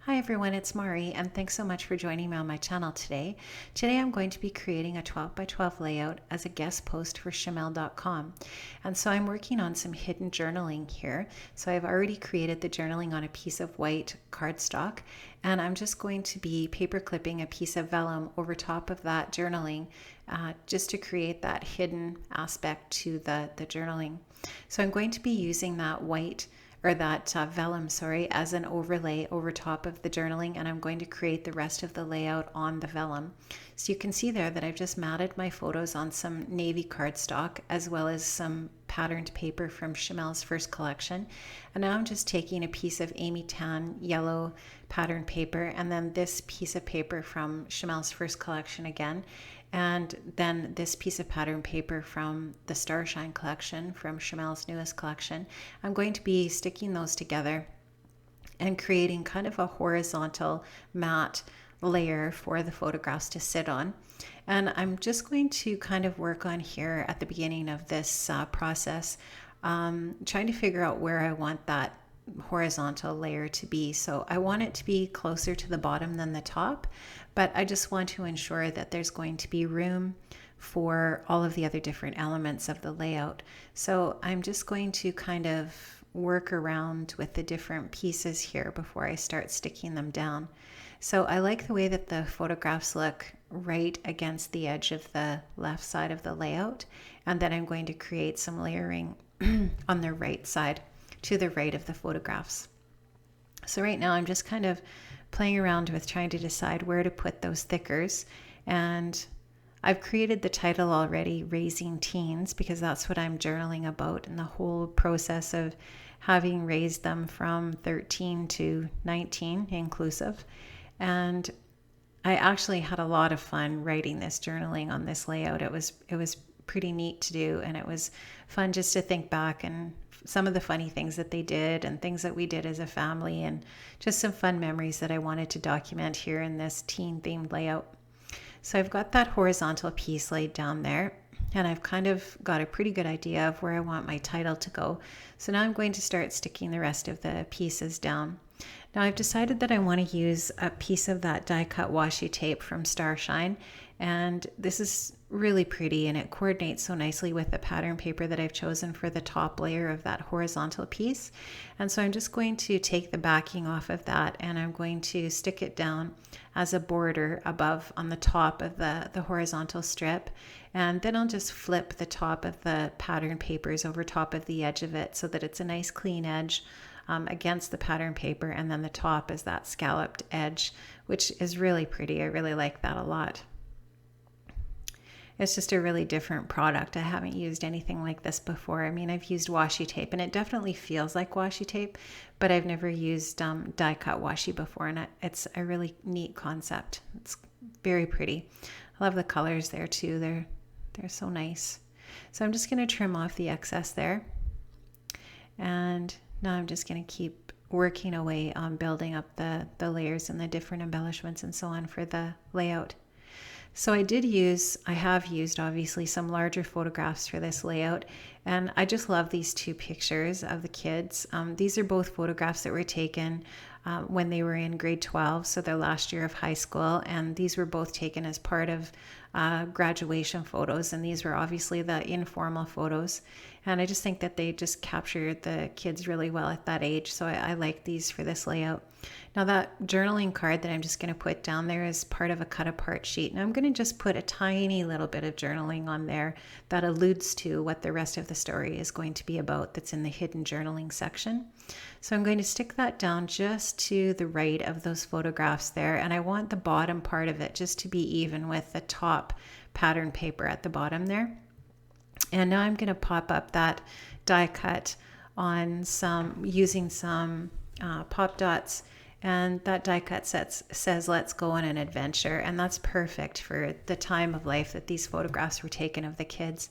Hi everyone, it's Mari, and thanks so much for joining me on my channel today. Today I'm going to be creating a 12 by 12 layout as a guest post for Shimelle.com. And so I'm working on some hidden journaling here. So I've already created the journaling on a piece of white cardstock, and I'm just going to be paper clipping a piece of vellum over top of that journaling just to create that hidden aspect to the journaling. So I'm going to be using that white or that vellum, as an overlay over top of the journaling, and I'm going to create the rest of the layout on the vellum. So you can see there that I've just matted my photos on some navy cardstock as well as some patterned paper from Shimelle's first collection. And now I'm just taking a piece of Amy Tan yellow patterned paper and then this piece of paper from Shimelle's first collection again, and then this piece of pattern paper from the Starshine collection from Shimelle's newest collection. I'm going to be sticking those together and creating kind of a horizontal matte layer for the photographs to sit on. And I'm just going to kind of work on here at the beginning of this process, trying to figure out where I want that horizontal layer to be. So I want it to be closer to the bottom than the top, but I just want to ensure that there's going to be room for all of the other different elements of the layout. So I'm just going to kind of work around with the different pieces here before I start sticking them down. So I like the way that the photographs look right against the edge of the left side of the layout, and then I'm going to create some layering on the right side to the right of the photographs. So right now I'm just kind of playing around with trying to decide where to put those thickers, and I've created the title already, Raising Teens, because that's what I'm journaling about and the whole process of having raised them from 13 to 19 inclusive. And I actually had a lot of fun writing this journaling on this layout. It was pretty neat to do, and it was fun just to think back and some of the funny things that they did and things that we did as a family, and just some fun memories that I wanted to document here in this teen themed layout. So I've got that horizontal piece laid down there, and I've kind of got a pretty good idea of where I want my title to go. So now I'm going to start sticking the rest of the pieces down. Now I've decided that I want to use a piece of that die cut washi tape from Starshine, and this is really pretty and it coordinates so nicely with the pattern paper that I've chosen for the top layer of that horizontal piece. And so I'm just going to take the backing off of that, and I'm going to stick it down as a border above on the top of the horizontal strip, and then I'll just flip the top of the pattern papers over top of the edge of it so that it's a nice clean edge against the pattern paper, and then the top is that scalloped edge, which is really pretty. I really like that a lot. It's just a really different product. I haven't used anything like this before. I mean, I've used washi tape, and it definitely feels like washi tape, but I've never used die cut washi before, and it's a really neat concept. It's very pretty. I love the colors there too. They're so nice. So I'm just going to trim off the excess there, and now I'm just going to keep working away on building up the layers and the different embellishments and so on for the layout. So I have used obviously some larger photographs for this layout, and I just love these two pictures of the kids. These are both photographs that were taken when they were in grade 12, so their last year of high school, and these were both taken as part of graduation photos, and these were obviously the informal photos, and I just think that they just captured the kids really well at that age, so I like these for this layout. Now that journaling card that I'm just going to put down there is part of a cut apart sheet, and I'm going to just put a tiny little bit of journaling on there that alludes to what the rest of the story is going to be about that's in the hidden journaling section. So I'm going to stick that down just to the right of those photographs there, and I want the bottom part of it just to be even with the top pattern paper at the bottom there. And now I'm going to pop up that die cut on using some pop dots, and that die cut says let's go on an adventure, and that's perfect for the time of life that these photographs were taken of the kids.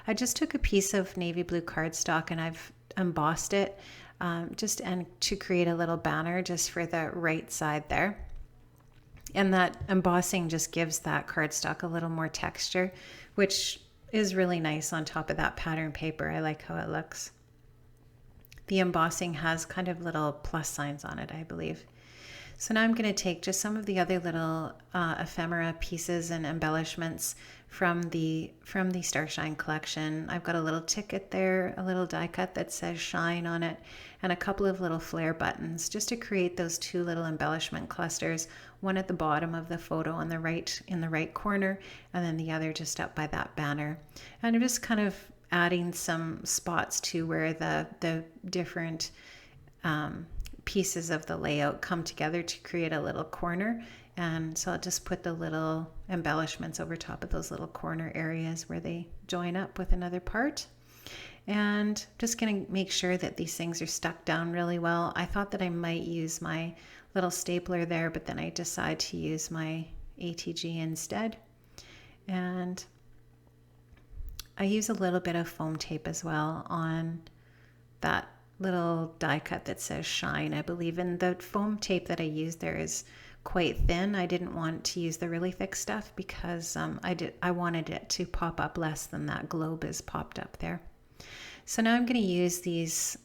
I just took a piece of navy blue cardstock and I've embossed it to create a little banner just for the right side there, and that embossing just gives that cardstock a little more texture, which is really nice on top of that pattern paper. I like how it looks. The embossing has kind of little plus signs on it, I believe. So now I'm going to take just some of the other little ephemera pieces and embellishments from the Starshine collection. I've got a little ticket there, a little die cut that says Shine on it, and a couple of little flare buttons just to create those two little embellishment clusters, one at the bottom of the photo on the right, in the right corner, and then the other just up by that banner. And I'm just kind of adding some spots to where the different pieces of the layout come together to create a little corner. And so I'll just put the little embellishments over top of those little corner areas where they join up with another part. And just going to make sure that these things are stuck down really well. I thought that I might use my little stapler there, but then I decided to use my ATG instead. And I use a little bit of foam tape as well on that little die cut that says Shine, I believe. And the foam tape that I used there is quite thin. I didn't want to use the really thick stuff because I wanted it to pop up less than that globe is popped up there. So now I'm going to use these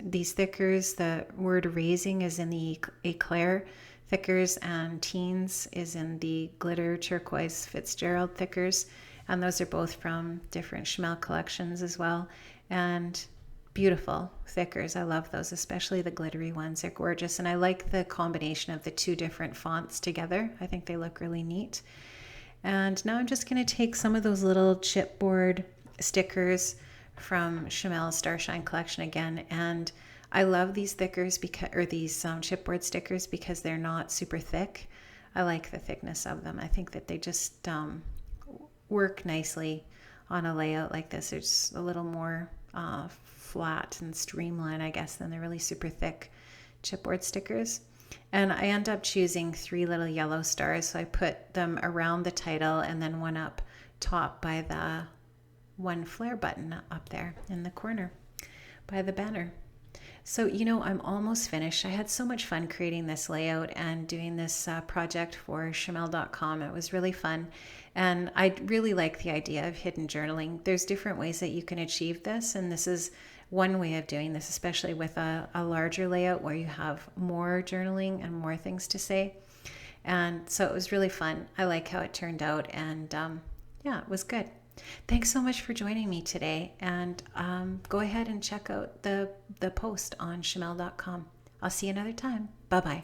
thickers. The word raising is in the eclair thickers, and teens is in the glitter turquoise Fitzgerald thickers. And those are both from different Shimelle collections as well. And beautiful thickers. I love those, especially the glittery ones. They're gorgeous. And I like the combination of the two different fonts together. I think they look really neat. And now I'm just going to take some of those little chipboard stickers from Shimelle's Starshine collection again. And I love these thickers these chipboard stickers because they're not super thick. I like the thickness of them. I think that they just work nicely on a layout like this. They're just a little more flat and streamlined, I guess, than the really super thick chipboard stickers. And I end up choosing 3 little yellow stars, so I put them around the title and then one up top by the one flare button up there in the corner by the banner. So, I'm almost finished. I had so much fun creating this layout and doing this project for Shimelle.com. It was really fun. And I really like the idea of hidden journaling. There's different ways that you can achieve this. And this is one way of doing this, especially with a larger layout where you have more journaling and more things to say. And so it was really fun. I like how it turned out. And it was good. Thanks so much for joining me today, and go ahead and check out the post on Shimelle.com. I'll see you another time. Bye-bye.